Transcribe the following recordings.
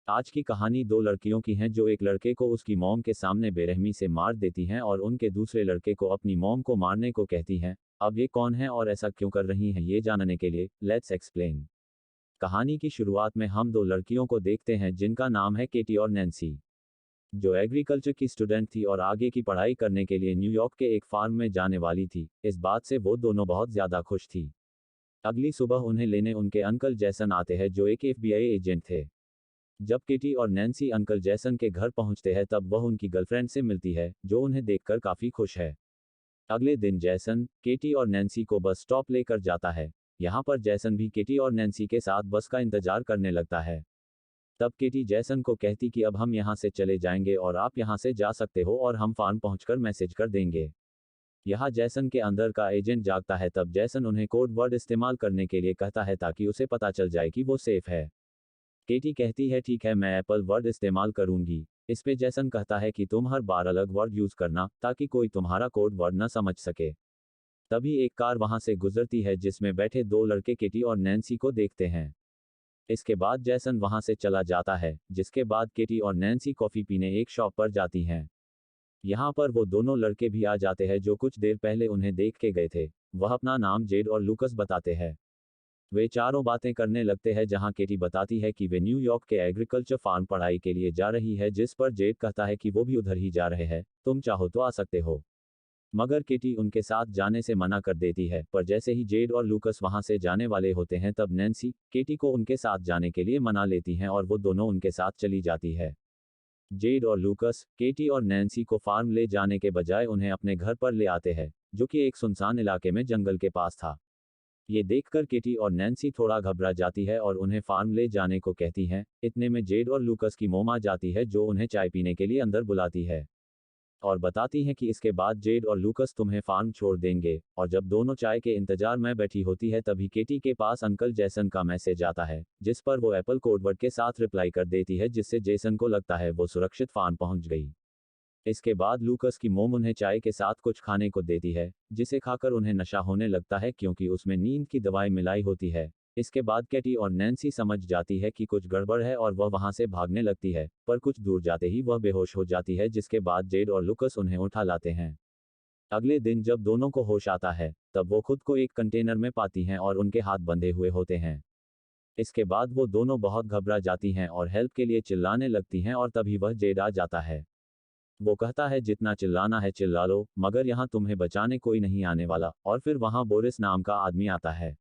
आज की कहानी दो लड़कियों की है जो एक लड़के को उसकी मॉम के सामने बेरहमी से मार देती हैं और उनके दूसरे लड़के को अपनी मॉम को मारने को कहती हैं। अब ये कौन है और ऐसा क्यों कर रही हैं ये जानने के लिए लेट्स एक्सप्लेन। कहानी की शुरुआत में हम दो लड़कियों को देखते हैं जिनका नाम है केटी और नैन्सी, जो एग्रीकल्चर की स्टूडेंट थी और आगे की पढ़ाई करने के लिए न्यूयॉर्क के एक फार्म में जाने वाली थी। इस बात से वो दोनों बहुत ज़्यादा खुश थी। अगली सुबह उन्हें लेने उनके अंकल जैसन आते हैं जो एक एफबीआई एजेंट थे। जब किटी और नैन्सी अंकल जैसन के घर पहुंचते हैं तब वह उनकी गर्लफ्रेंड से मिलती है जो उन्हें देखकर काफी खुश है। अगले दिन जैसन केटी और नैन्सी को बस स्टॉप लेकर जाता है। यहाँ पर जैसन भी केटी और नैन्सी के साथ बस का इंतजार करने लगता है। तब केटी जैसन को कहती कि अब हम यहाँ से चले जाएंगे और आप यहाँ से जा सकते हो और हम फार्म पहुंचकर मैसेज कर देंगे। यहाँ जैसन के अंदर का एजेंट जागता है तब जैसन उन्हें कोड वर्ड इस्तेमाल करने के लिए कहता है ताकि उसे पता चल जाए कि वो सेफ है। केटी कहती है ठीक है मैं एप्पल वर्ड इस्तेमाल करूंगी। इस पे जैसन कहता है कि तुम हर बार अलग वर्ड यूज करना ताकि कोई तुम्हारा कोड वर्ड न समझ सके। तभी एक कार वहां से गुजरती है जिसमें बैठे दो लड़के केटी और नैन्सी को देखते हैं। इसके बाद जैसन वहां से चला जाता है जिसके बाद केटी और नैन्सी कॉफी पीने एक शॉप पर जाती हैं। यहाँ पर वो दोनों लड़के भी आ जाते हैं जो कुछ देर पहले उन्हें देख के गए थे। वह अपना नाम जेड और लूकस बताते हैं। वे चारों बातें करने लगते हैं जहां केटी बताती है कि वे न्यूयॉर्क के एग्रीकल्चर फार्म पढ़ाई के लिए जा रही है जिस पर जेड कहता है कि वो भी उधर ही जा रहे हैं, तुम चाहो तो आ सकते हो। मगर केटी उनके साथ जाने से मना कर देती है पर जैसे ही जेड और लूकस वहां से जाने वाले होते हैं तब नैन्सी केटी को उनके साथ जाने के लिए मना लेती हैं और वो दोनों उनके साथ चली जाती है। जेड और लूकस केटी और नैन्सी को फार्म ले जाने के बजाय उन्हें अपने घर पर ले आते हैं जो कि एक सुनसान इलाके में जंगल के पास था। ये देखकर केटी और नैन्सी थोड़ा घबरा जाती है और उन्हें फार्म ले जाने को कहती हैं। इतने में जेड और लूकस की मोम आ जाती है जो उन्हें चाय पीने के लिए अंदर बुलाती है और बताती हैं कि इसके बाद जेड और लूकस तुम्हें फार्म छोड़ देंगे। और जब दोनों चाय के इंतजार में बैठी होती है तभी केटी के पास अंकल जैसन का मैसेज आता है जिस पर वो एप्पल कोडवर्ड के साथ रिप्लाई कर देती है जिससे जेसन को लगता है वो सुरक्षित फार्म पहुंच गई। इसके बाद लूकस की मोम उन्हें चाय के साथ कुछ खाने को देती है जिसे खाकर उन्हें नशा होने लगता है क्योंकि उसमें नींद की दवाई मिलाई होती है। इसके बाद कैटी और नैन्सी समझ जाती है कि कुछ गड़बड़ है और वह वहां से भागने लगती है पर कुछ दूर जाते ही वह बेहोश हो जाती है जिसके बाद जेड और लूकस उन्हें उठा लाते हैं। अगले दिन जब दोनों को होश आता है तब वो खुद को एक कंटेनर में पाती हैं और उनके हाथ बंधे हुए होते हैं। इसके बाद वो दोनों बहुत घबरा जाती हैं और हेल्प के लिए चिल्लाने लगती हैं और तभी वह जेड आ जाता है। वो कहता है जितना चिल्लाना है चिल्ला लो मगर यहाँ तुम्हें बचाने कोई नहीं आने वाला। और फिर वहाँ बोरिस नाम का आदमी आता है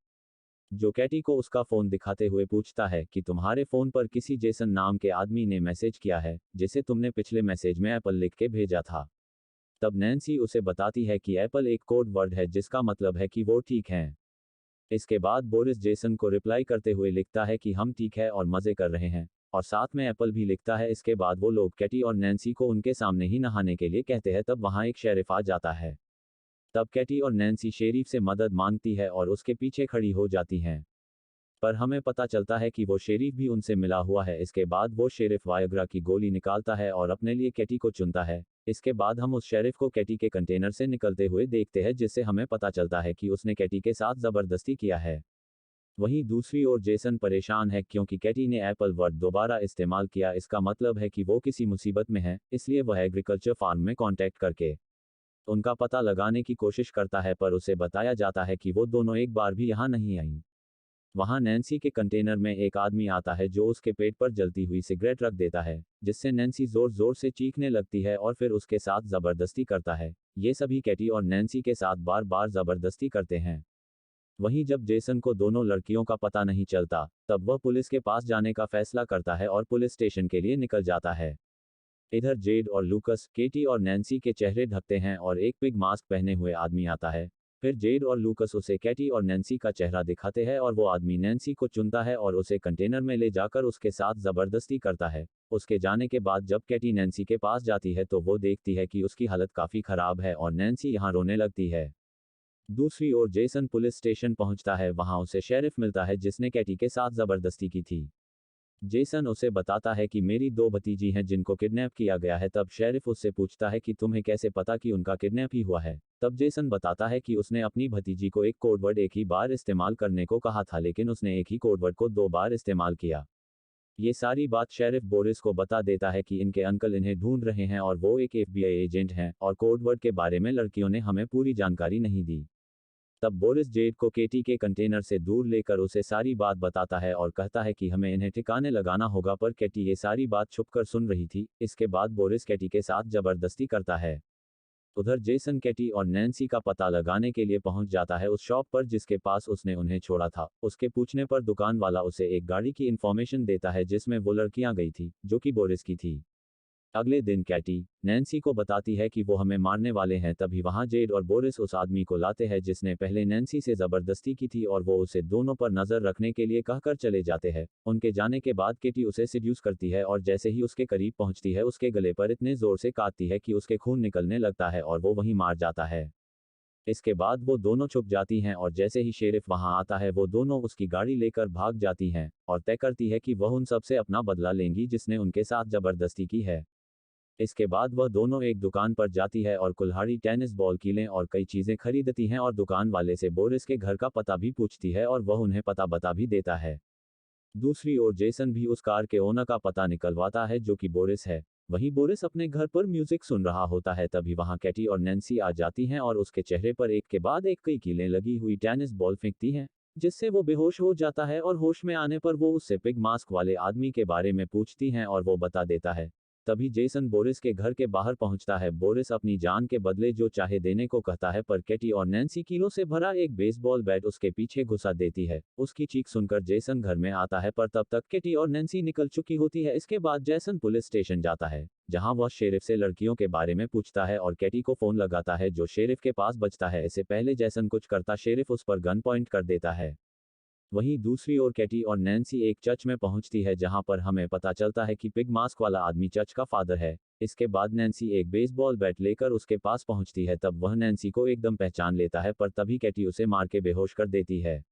जो कैटी को उसका फोन दिखाते हुए पूछता है कि तुम्हारे फोन पर किसी जेसन नाम के आदमी ने मैसेज किया है जिसे तुमने पिछले मैसेज में एप्पल लिख के भेजा था। तब नैन्सी उसे बताती है कि एप्पल एक कोड वर्ड है जिसका मतलब है कि वो ठीक हैं। इसके बाद बोरिस जेसन को रिप्लाई करते हुए लिखता है कि हम ठीक है और मजे कर रहे हैं और साथ में एप्पल भी लिखता है। इसके बाद वो लोग कैटी और नैन्सी को उनके सामने ही नहाने के लिए कहते हैं तब वहाँ एक शेरिफ आ जाता है। तब कैटी और नैन्सी शेरिफ से मदद मांगती है और उसके पीछे खड़ी हो जाती हैं पर हमें पता चलता है कि वो शेरिफ भी उनसे मिला हुआ है। इसके बाद वो शेरिफ वायग्रा की गोली निकालता है और अपने लिए कैटी को चुनता है। इसके बाद हम उस शेरिफ को कैटी के कंटेनर से निकलते हुए देखते हैं जिससे हमें पता चलता है कि उसने कैटी के साथ जबरदस्ती किया है। वहीं दूसरी ओर जेसन परेशान है क्योंकि कैटी ने एप्पल वर्ड दोबारा इस्तेमाल किया। इसका मतलब है कि वो किसी मुसीबत में है, इसलिए वह एग्रीकल्चर फार्म में कांटेक्ट करके उनका पता लगाने की कोशिश करता है पर उसे बताया जाता है कि वो दोनों एक बार भी यहाँ नहीं आई। वहाँ नैन्सी के कंटेनर में एक आदमी आता है जो उसके पेट पर जलती हुई सिगरेट रख देता है जिससे नैन्सी जोर जोर से चीखने लगती है और फिर उसके साथ जबरदस्ती करता है। ये सभी कैटी और नैन्सी के साथ बार बार जबरदस्ती करते हैं। वहीं जब जेसन को दोनों लड़कियों का पता नहीं चलता तब वह पुलिस के पास जाने का फैसला करता है और पुलिस स्टेशन के लिए निकल जाता है। इधर जेड और लूकस केटी और नैन्सी के चेहरे ढकते हैं और एक पिग मास्क पहने हुए आदमी आता है। फिर जेड और लूकस उसे कैटी और नैन्सी का चेहरा दिखाते हैं और वो आदमी नैन्सी को चुनता है और उसे कंटेनर में ले जाकर उसके साथ जबरदस्ती करता है। उसके जाने के बाद जब कैटी नैन्सी के पास जाती है तो वो देखती है कि उसकी हालत काफ़ी खराब है और नैन्सी यहाँ रोने लगती है। दूसरी ओर जेसन पुलिस स्टेशन पहुंचता है। वहां उसे शेरिफ मिलता है जिसने कैटी के साथ जबरदस्ती की थी। जेसन उसे बताता है कि मेरी दो भतीजी हैं जिनको किडनैप किया गया है। तब शेरिफ उससे पूछता है कि तुम्हें कैसे पता कि उनका किडनैप ही हुआ है। तब जेसन बताता है कि उसने अपनी भतीजी को एक कोडवर्ड एक ही बार इस्तेमाल करने को कहा था लेकिन उसने एक ही कोडवर्ड को दो बार इस्तेमाल किया। ये सारी बात शेरिफ बोरिस को बता देता है कि इनके अंकल इन्हें ढूंढ रहे हैं और वो एक FBI एजेंट हैं और कोडवर्ड के बारे में लड़कियों ने हमें पूरी जानकारी नहीं दी। तब बोरिस जेड को केटी के कंटेनर से दूर लेकर उसे सारी बात बताता है और कहता है कि हमें इन्हें ठिकाने लगाना होगा, पर केटी ये सारी बात छुपकर सुन रही थी। इसके बाद बोरिस केटी के साथ जबरदस्ती करता है। उधर जेसन केटी और नैन्सी का पता लगाने के लिए पहुंच जाता है उस शॉप पर जिसके पास उसने उन्हें छोड़ा था। उसके पूछने पर दुकान वाला उसे एक गाड़ी की इन्फॉर्मेशन देता है जिसमें वो लड़कियां गई थी जो कि बोरिस की थी। अगले दिन कैटी नैन्सी को बताती है कि वो हमें मारने वाले हैं। तभी वहां जेड और बोरिस उस आदमी को लाते हैं जिसने पहले नैन्सी से जबरदस्ती की थी और वो उसे दोनों पर नजर रखने के लिए कहकर चले जाते हैं। उनके जाने के बाद केटी उसे सिड्यूस करती है और जैसे ही उसके करीब पहुंचती है उसके गले पर इतने जोर से काटती है कि उसके खून निकलने लगता है और वो वहीं मार जाता है। इसके बाद वो दोनों छुप जाती हैं और जैसे ही शेरिफ वहां आता है वो दोनों उसकी गाड़ी लेकर भाग जाती हैं और तय करती है कि वह उन सब से अपना बदला लेंगी जिसने उनके साथ जबरदस्ती की है। इसके बाद वह दोनों एक दुकान पर जाती है और कुल्हाड़ी, टेनिस बॉल, कीलें और कई चीजें खरीदती हैं और दुकान वाले से बोरिस के घर का पता भी पूछती है और वह उन्हें पता बता भी देता है। दूसरी ओर जेसन भी उस कार के ओनर का पता निकलवाता है जो कि बोरिस है। वहीं बोरिस अपने घर पर म्यूजिक सुन रहा होता है। तभी वहां कैटी और नैन्सी आ जाती हैं और उसके चेहरे पर एक के बाद एक कई कीलें लगी हुई टेनिस बॉल फेंकती हैं जिससे वो बेहोश हो जाता है और होश में आने पर वो उससे पिग मास्क वाले आदमी के बारे में पूछती हैं और वो बता देता है। तभी जेसन बोरिस के घर के बाहर पहुंचता है। बोरिस अपनी जान के बदले जो चाहे देने को कहता है पर कैटी और नैन्सी कीलों से भरा एक बेसबॉल बैट उसके पीछे घुसा देती है। उसकी चीख सुनकर जेसन घर में आता है पर तब तक कैटी और नैन्सी निकल चुकी होती है। इसके बाद जेसन पुलिस स्टेशन जाता है जहां वह शेरिफ से लड़कियों के बारे में पूछता है और कैटी को फोन लगाता है जो शेरिफ के पास बजता है। इससे पहले जेसन कुछ करता शेरिफ उस पर गन पॉइंट कर देता है। वहीं दूसरी ओर कैटी और नैन्सी एक चर्च में पहुंचती है जहां पर हमें पता चलता है कि पिग मास्क वाला आदमी चर्च का फादर है। इसके बाद नैन्सी एक बेसबॉल बैट लेकर उसके पास पहुंचती है। तब वह नैन्सी को एकदम पहचान लेता है पर तभी कैटी उसे मार के बेहोश कर देती है।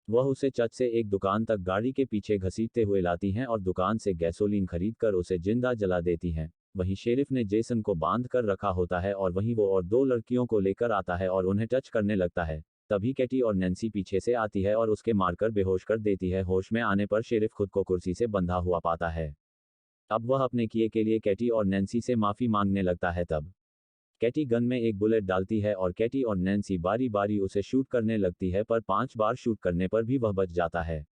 वह उसे चर्च से एक दुकान तक गाड़ी के पीछे घसीटते हुए लाती हैं और दुकान से गैसोलीन खरीदकर उसे जिंदा जला देती हैं। वहीं शेरिफ ने जेसन को बांध कर रखा होता है और वहीं वो और दो लड़कियों को लेकर आता है और उन्हें टच करने लगता है। तभी कैटी और नैन्सी पीछे से आती है और उसके मारकर बेहोश कर देती है। होश में आने पर शेरिफ खुद को कुर्सी से बंधा हुआ पाता है। अब वह अपने किए के लिए कैटी और नैन्सी से माफी मांगने लगता है। तब कैटी गन में एक बुलेट डालती है और कैटी और नैन्सी बारी बारी उसे शूट करने लगती है पर 5 बार शूट करने पर भी वह बच जाता है।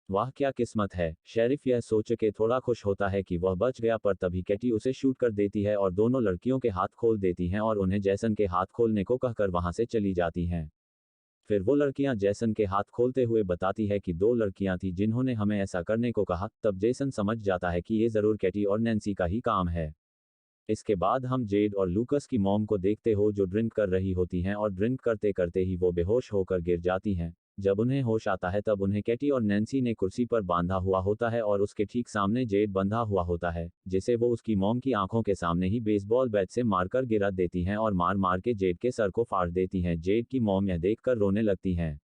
वाह क्या किस्मत है, शेरिफ यह सोच के थोड़ा खुश होता है कि वह बच गया पर तभी कैटी उसे शूट कर देती है और दोनों लड़कियों के हाथ खोल देती हैं और उन्हें जैसन के हाथ खोलने को कहकर वहां से चली जाती हैं। फिर वो लड़कियां जैसन के हाथ खोलते हुए बताती है कि 2 लड़कियां थी जिन्होंने हमें ऐसा करने को कहा। तब जेसन समझ जाता है कि ये जरूर कैटी और नैन्सी का ही काम है। इसके बाद हम जेड और लूकस की मॉम को देखते हो जो ड्रिंक कर रही होती हैं और ड्रिंक करते करते ही वो बेहोश होकर गिर जाती हैं। जब उन्हें होश आता है तब उन्हें कैटी और नैन्सी ने कुर्सी पर बांधा हुआ होता है और उसके ठीक सामने जेड बंधा हुआ होता है जिसे वो उसकी मॉम की आंखों के सामने ही बेसबॉल बैट से मारकर गिरा देती हैं और मार मार के जेड के सर को फाड़ देती हैं। जेड की मॉम यह देखकर रोने लगती हैं।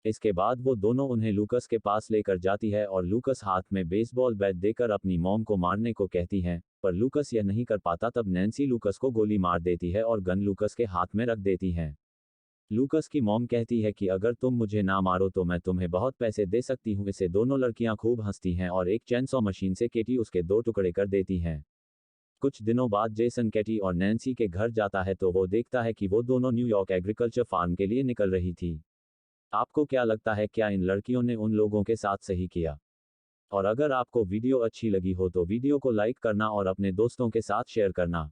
इसके बाद वो दोनों उन्हें लूकस के पास लेकर जाती है और लूकस हाथ में बेसबॉल बैट देकर अपनी मॉम को मारने को कहती हैं पर लूकस यह नहीं कर पाता। तब नैन्सी लूकस को गोली मार देती है और गन लूकस के हाथ में रख देती हैं। लूकस की मॉम कहती है कि अगर तुम मुझे ना मारो तो मैं तुम्हें बहुत पैसे दे सकती हूँ। इसे दोनों लड़कियां खूब हंसती हैं और एक चैनसॉ मशीन से केटी उसके 2 टुकड़े कर देती हैं। कुछ दिनों बाद जेसन कैटी और नैन्सी के घर जाता है तो वो देखता है कि वो दोनों न्यूयॉर्क एग्रीकल्चर फार्म के लिए निकल रही थी। आपको क्या लगता है, क्या इन लड़कियों ने उन लोगों के साथ सही किया? और अगर आपको वीडियो अच्छी लगी हो तो वीडियो को लाइक करना और अपने दोस्तों के साथ शेयर करना।